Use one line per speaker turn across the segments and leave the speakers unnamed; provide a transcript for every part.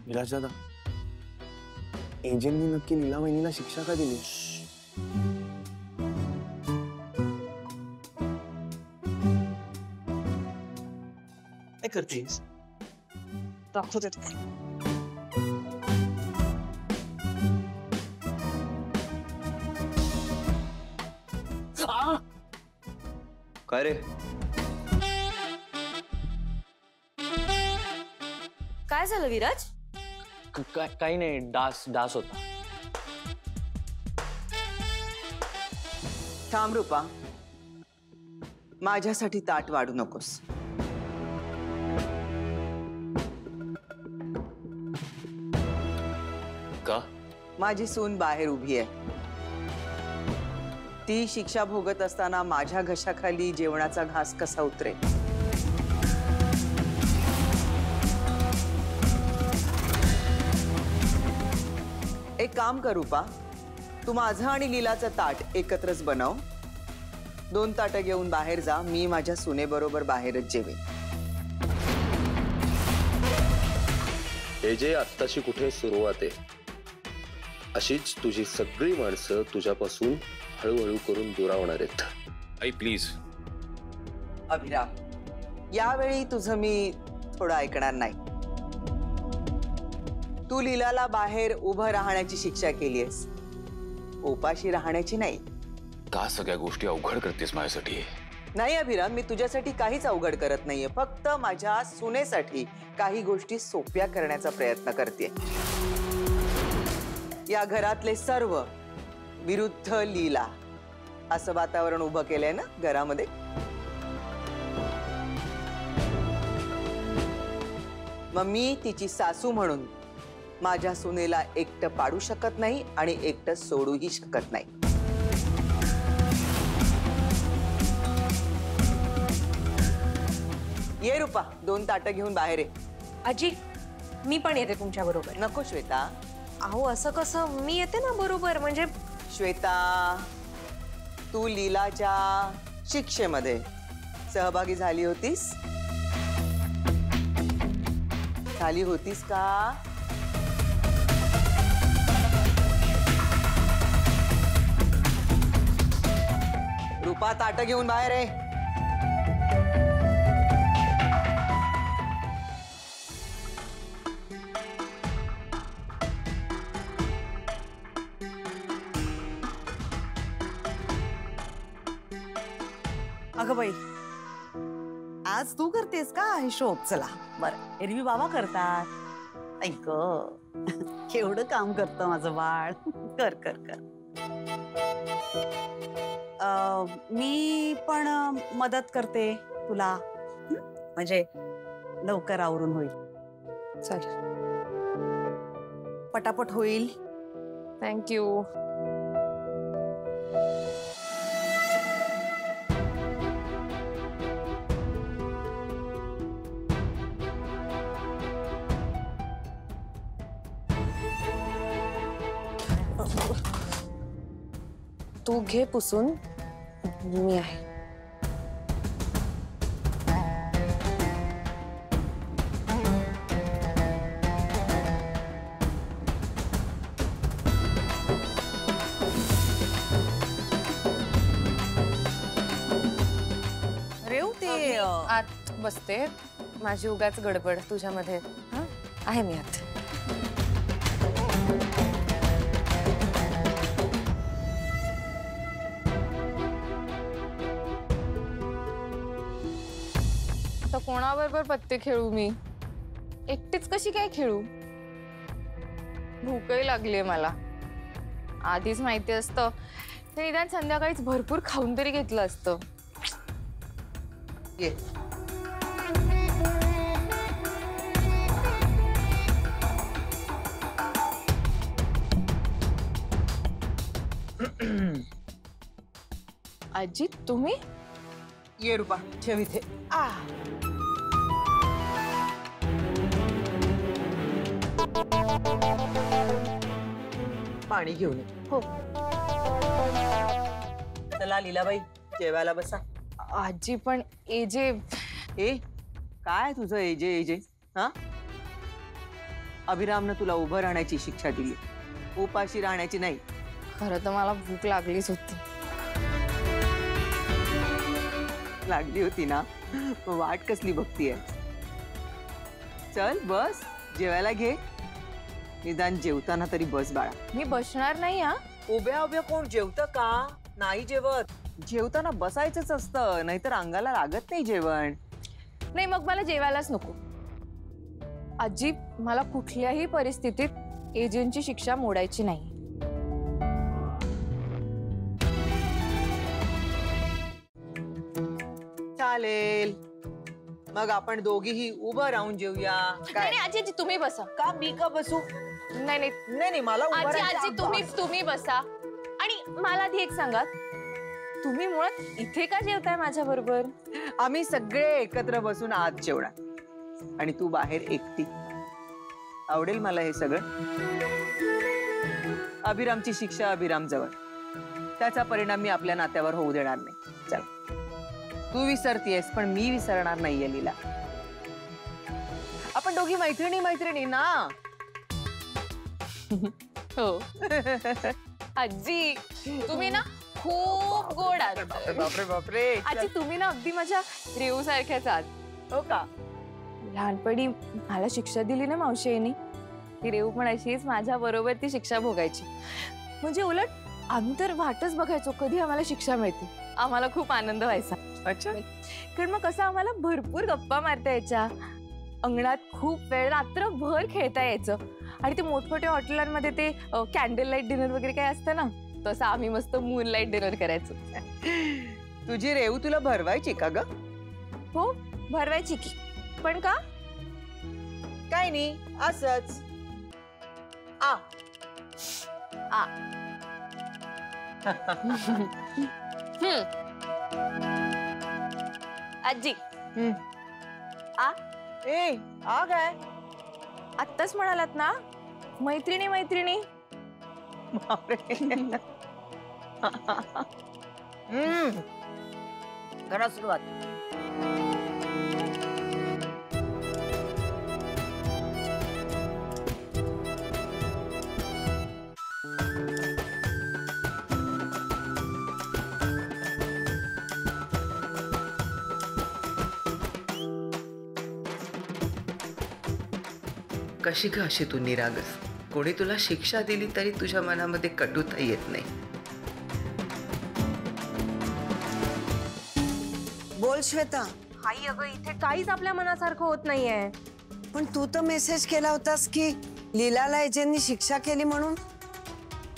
विराज दादा, एजंटनी नक्की लीला वहिनीला शिक्षा का दिली?
काय करतेस? दाखवते.
काय रे?
काय झालं विराज?
काही नाही, डास होता.
थांब रूपा, माझ्यासाठी ताट वाढू नकोस.
का?
माझी सून बाहेर उभी आहे. ती शिक्षा भोगत असताना माझ्या घशाखाली जेवणाचा घास कसा उतरेल? एक काम कर रूपा, तू माझं आणि लीलाचं ताट एकत्रच बनव. 2 ताटं घेऊन बाहेर जा. मी माझ्या सुनेबरोबर बाहेरच जेवेन.
हे जे आत्ताची कुठे सुरुवात आहे, अशीच तुझी सगळी माणसं तुझ्यापासून हळूहळू करून दुरावणार आहेत.
आई प्लीज.
अभिराम, यावेळी तुझं मी थोडं ऐकणार नाही. तू लीलाला बाहेर उभं राहण्याची शिक्षा केलीयस, उपाशी राहण्याची नाही.
का सगळ्या गोष्टी अवघड करतेस माझ्यासाठी?
नाही अभिराम, मी तुझ्यासाठी काहीच अवघड करत नाहीये. फक्त माझ्या सुनेसाठी काही गोष्टी सोप्या करण्याचा प्रयत्न करते. या घरातले सर्व विरुद्ध लीला असं वातावरण उभं केलंय ना घरामध्ये. मग मी तिची सासू म्हणून माझ्या सुनेला एकटं पाडू शकत नाही आणि एकटं सोडूही शकत नाही. ये रूपा, 2 ताटं घेऊन बाहेर ये.
आजी, मी पण येते तुमच्या बरोबर.
नको श्वेता.
अहो असं कसं? मी येते ना बरोबर. म्हणजे
श्वेता, तू लीलाच्या शिक्षेमध्ये सहभागी झाली होतीस का? रूपा, ताटं घेऊन बाहेर आहे.
अगं बाई, आज तू करतेस का हिशोब? चला बरं, एरवी बाबा करतात. ऐक, केवढं काम करतं माझं बाळ. कर कर कर. मी पण मदत करते तुला, म्हणजे लवकर आवरून होईल.
चालेल.
पटापट होईल.
थँक्यू. तू घे पुसून, मी आहे.
रेव ते
आत बसते. माझी उगाच गडबड तुझ्यामध्ये. आहे मी आत. कोणाबरोबर पत्ते खेळू मी? एकटीच कशी काय खेळू? भूकही लागलीये मला. आधीच माहिती असतं तर निदान संध्याकाळीच भरपूर खाऊन तरी घेतलं असतं.
ये.
आजी, तुम्ही?
ये रूपा, ठेव इथे. पाणी घेऊन ये.
हो.
चला लीलाबाई, जेवायला बसा.
आजी पण एजे.
ए, काय तुझं एजे एजे? हा, अभिरामनं तुला उभं राहण्याची शिक्षा दिली, उपाशी राहण्याची नाही.
खरं तर मला भूक लागलीच होती.
लागली होती ना, मग वाट कसली बघतीये? चल बस, जेवायला घे. निदान जेवताना तरी बस बाळा.
मी बसणार नाही हा.
उभ्या उभ्या कोण जेवतं का? नाही जेवत. जेवताना बसायचंच असतं, नाहीतर अंगाला लागत नाही जेवण.
नाही मग मला जेवायलाच नको. आजी, मला कुठल्याही परिस्थितीत एजंटची शिक्षा मोडायची नाही.
चालेल, मग आपण दोघीही उभं राहून जेवूया. काय
नाही आजी, आजी तुम्ही बसा.
का मी का बसू?
नाही नाही
नाही नाही, मला उभं
आजी,
राहायचं
आजी तुम्ही
अभ्यास.
तुम्ही बसा. आणि मला आधी एक सांगा, तुम्ही मुळात इथे का जेवताय माझ्या बरोबर?
आम्ही सगळे एकत्र बसून आत जेवणार आणि तू बाहेर एकटी. आवडेल मला हे सगळं. अभिरामची शिक्षा अभिराम जवळ, त्याचा परिणाम मी आपल्या नात्यावर होऊ देणार नाही. चल, तू विसरतीयस पण मी विसरणार नाहीये लीला. आपण दोघी मैत्रिणी मैत्रिणी ना.
हो. आजी तुम्ही ना खूप गोड आहात.
बापरे बापरे.
आजी तुम्ही ना अगदी माझ्या रेऊ सारख्याच आहात.
हो का?
लहानपणी मला शिक्षा दिली ना मावशीने, ती रेऊ पण अशीच माझ्या बरोबर ती शिक्षा भोगायची. म्हणजे उलट आम्ही तर वाटच बघायचो कधी आम्हाला शिक्षा मिळते. आम्हाला खूप आनंद व्हायचा.
अच्छा.
कारण मग कसं आम्हाला भरपूर गप्पा मारता यायच्या, अंगणात खूप वेळ रात्रभर खेळता यायचं. आणि ते मोठमोठ्या हॉटेलांमध्ये ते कॅन्डल लाईट डिनर वगैरे काय असतं ना, तसं आम्ही मस्त मून लाईट डिनर करायचो.
तुझी रेऊ तुला भरवायची का ग?
हो भरवायची की. पण का?
काय नाही, असंच. आ
आ. आजी आ.
ए आ काय?
आत्ताच म्हणालात ना मैत्रिणी मैत्रिणी.
बापरे.
करा सुरुवात.
कशी का अशी तू निरागस? कोणी तुला शिक्षा दिली तरी तुझ्या मनामध्ये कटुता येत नाही.
बोल श्वेता.
आई अगं इथे काहीच आपल्या मनासारखं होत नाहीये.
पण तू तर मेसेज केला होतास की लीलाला एजंटनी शिक्षा केली म्हणून.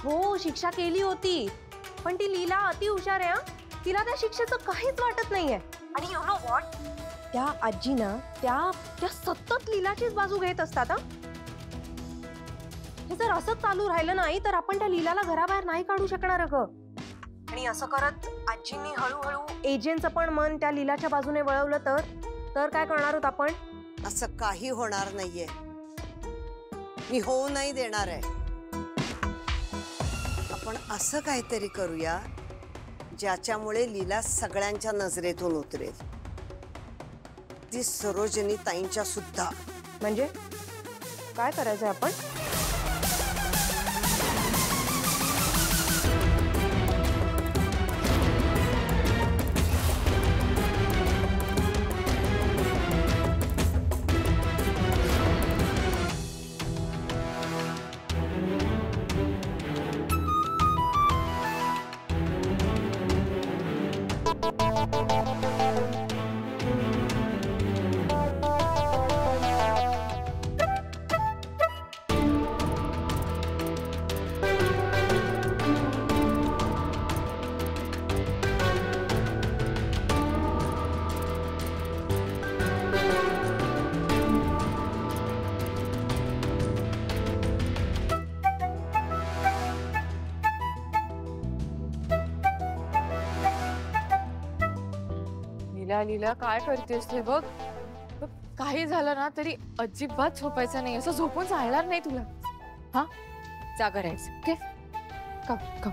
हो शिक्षा केली होती, पण ती लीला अति हुशार आहे. तिला त्या शिक्षेचं काहीच वाटत नाहीये. आणि यु नो व्हॉट, त्या आजीनं त्या सतत लीलाचीच बाजू घेत असतात. हे जर असंच चालू राहिलं नाही तर आपण त्या लीलाला घराबाहेर नाही काढू शकणार ग. आणि असं करत आजींनी हळूहळू एजंटचं पण मन त्या लीलाच्या बाजूने वळवलं तर काय करणार आहोत आपण?
असं काही होणार नाहीये, मी होऊ नाही देणार आहे. आपण असं काहीतरी करूया ज्याच्यामुळे लीला सगळ्यांच्या नजरेतून उतरेल, ती सरोजिनी ताईंच्या सुद्धा.
म्हणजे काय करायचंय आपण?
लीला लीला काय करतेस ते बघ. काही झालं ना तरी अजिबात झोपायचं नाही, असं झोपून चालणार नाही तुला. हा जागा राहायचं. ओके कम कम.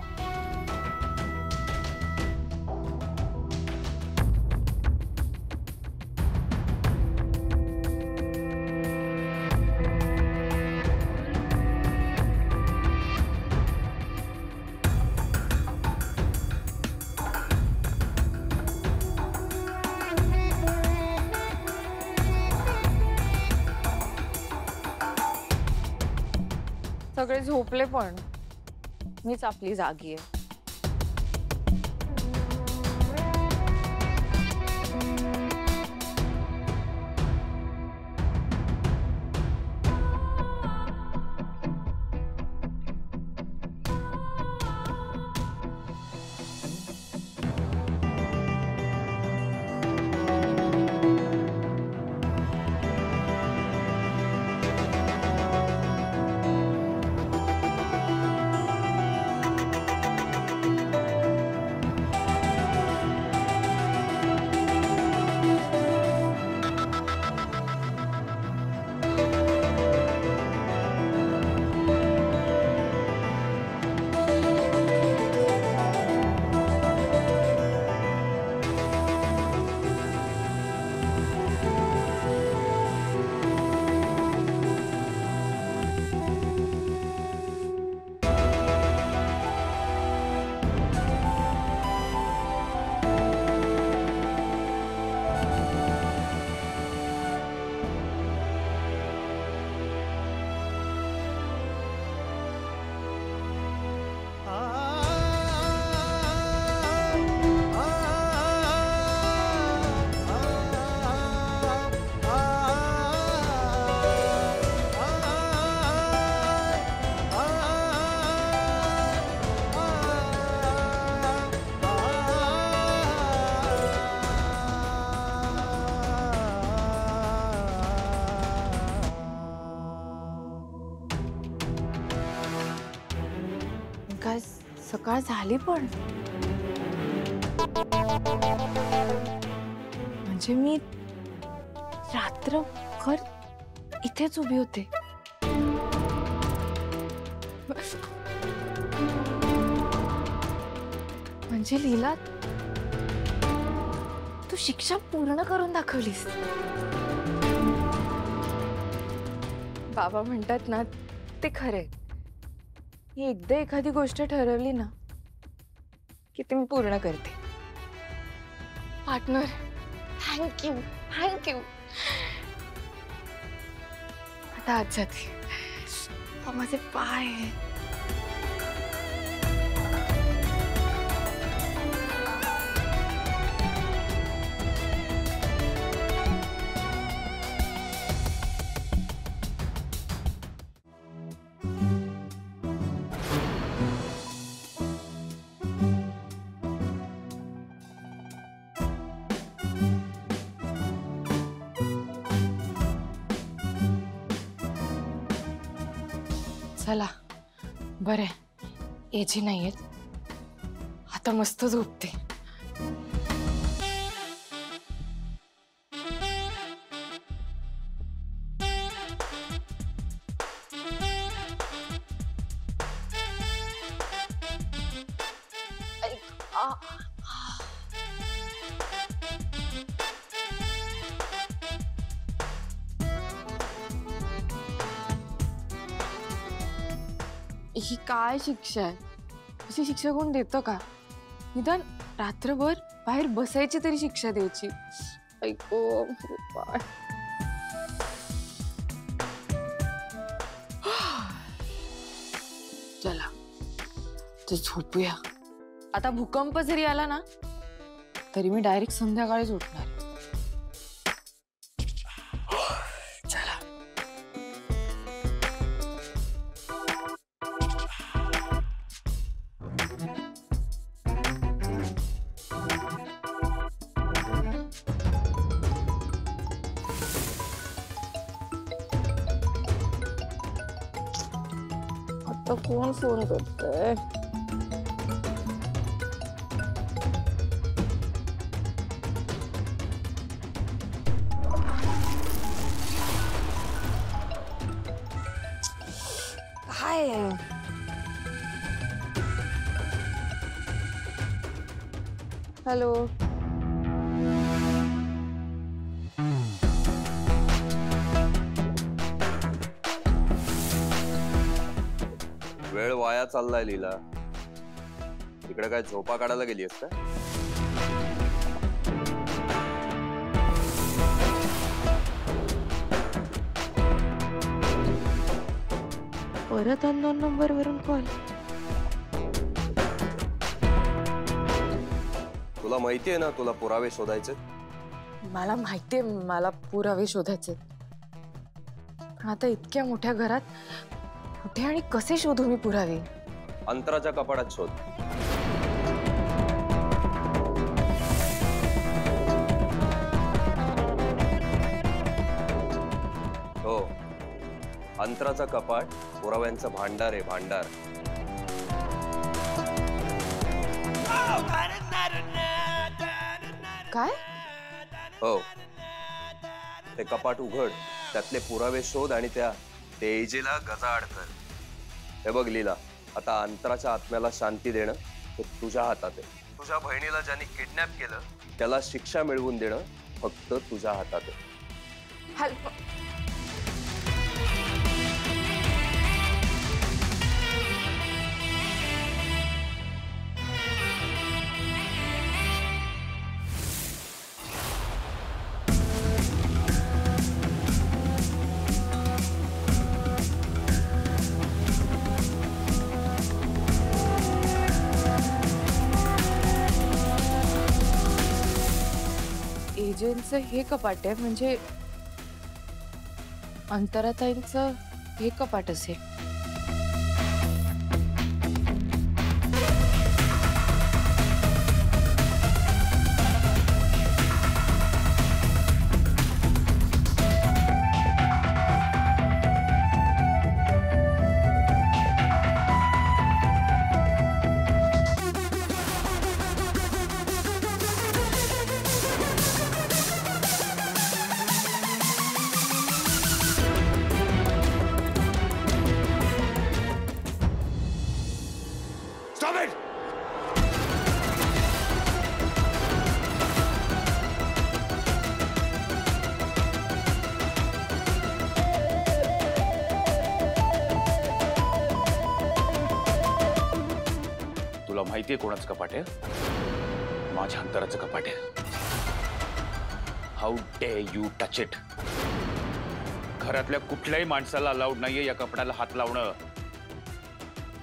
सगळे झोपले पण मीच आपली जागी आहे. काय सकाळ झाली पण म्हणजे मी रात्रभर इथेच उभी होते. म्हणजे लीला तू शिक्षा पूर्ण करून दाखवलीस. बाबा म्हणतात ना ते खरे. मी एकदा एखादी गोष्ट ठरवली ना की ते मी पूर्ण करते. Partner thank you thank you. आता आज जाते. माझे पाय चला बरे एजी नाहीयेत. आता मस्त झोपते. ही काय शिक्षा आहे? अशी शिक्षा कोण देतं का? निदान रात्रभर बाहेर बसायची तरी शिक्षा द्यायची. ऐको बाय. चला तर झोपूया. आता भूकंप जरी आला ना तरी मी डायरेक्ट संध्याकाळीच उठणार. चला. आता कोण फोन करतोय? काय? हॅलो.
वेळ वाया चाललाय लीला. इकडे काय झोपा काढायला गेली का?
परत अननोन नंबर वरून कॉल.
तुला माहितीये ना तुला पुरावे शोधायचे.
मला माहितीये मला पुरावे शोधायचे, पण आता इतक्या मोठ्या घरात कुठे आणि कसे शोधू मी पुरावे?
अंतराच्या कपाटात शोध. हो, अंतराचा कपाट पुराव्यांचं भांडार आहे, भांडार.
काय?
हो, ते कपाट उघड, त्यातले पुरावे शोध आणि त्या तेजेला गजाआड कर. हे बघ लीला, आता अंतराच्या आत्म्याला शांती देणं हे तुझ्या हातात आहे. तुझ्या बहिणीला ज्यांनी किडनॅप केलं त्याला शिक्षा मिळवून देणं फक्त तुझ्या हातात आहे.
एजंटचं हे कपाट आहे, म्हणजे अंतराताईंचं हे कपाट असेल.
तुला माहितीये कोणाचं कपाट आहे? माझ्या अंतराचं कपाट आहे. How day you touch it. घरातल्या कुठल्याही माणसाला अलाउड नाहीये या कपड्याला हात लावणं.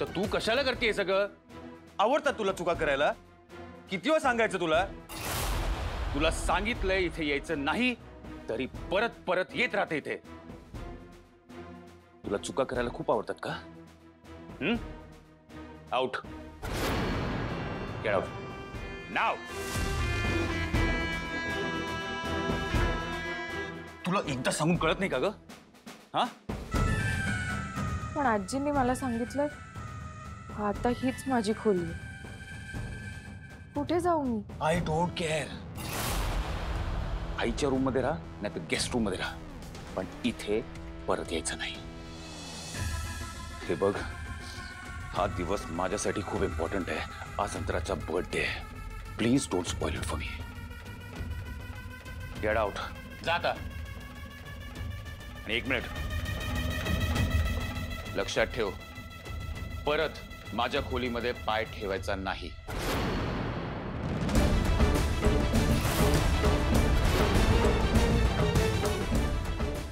तर तू कशाला करतेय सगळं?
आवडतात तुला चुका करायला? किती वेळ सांगायचं तुला?
तुला सांगितलंय इथे यायचं नाही, तरी परत परत येत राहते इथे. तुला चुका करायला खूप आवडतात का? आउट. गेट आउट नाव. तुला एकदा सांगून कळत नाही का ग? हा?
पण आजींनी मला सांगितलं आता हीच माझी खोली. कुठे जाऊ मी?
I don't care. आईच्या रूम मध्ये राहा, नाही तर गेस्ट रूम मध्ये राहा, पण इथे परत यायचं नाही. हे बघ, हा दिवस माझ्यासाठी खूप इम्पॉर्टंट आहे. आज अंतराचा बर्थडे आहे. Please don't spoil it for me. Get out. जाता. आणि 1 मिनिट लक्षात ठेव, परत माझ्या खोलीमध्ये पाय ठेवायचा नाही.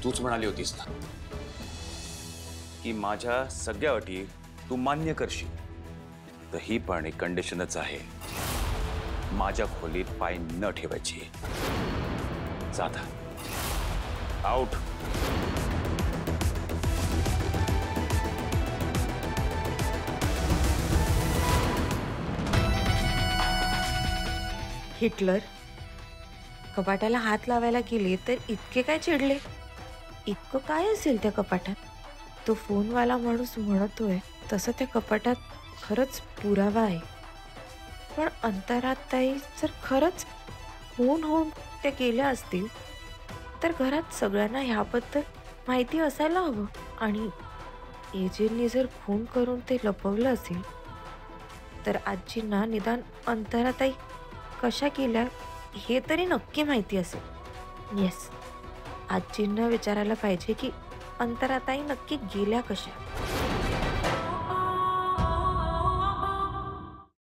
तूच म्हणाली होतीस ना की माझ्या सगळ्या अटी तू मान्य करशील, तर ही पण एक कंडिशनच आहे. माझ्या खोलीत पाय न ठेवायची. जाता. आउट.
हिटलर कपाटाला हात लावायला गेले तर इतके काय चिडले? इतकं काय असेल त्या कपाटात? तो फोनवाला माणूस म्हणतोय तसं त्या कपाटात खरंच पुरावा आहे. पण अंतराताई जर खरंच फोन होऊन त्या गेल्या असतील तर घरात सगळ्यांना ह्याबद्दल माहिती असायला हवं. आणि एजंटनी जर फोन करून ते लपवलं असेल तर आजींना निदान अंतराताई कशा गेल्या हे तरी नक्की माहिती असेल. येस, आजींना विचारायला पाहिजे की अंतराताई नक्की गेल्या कशा.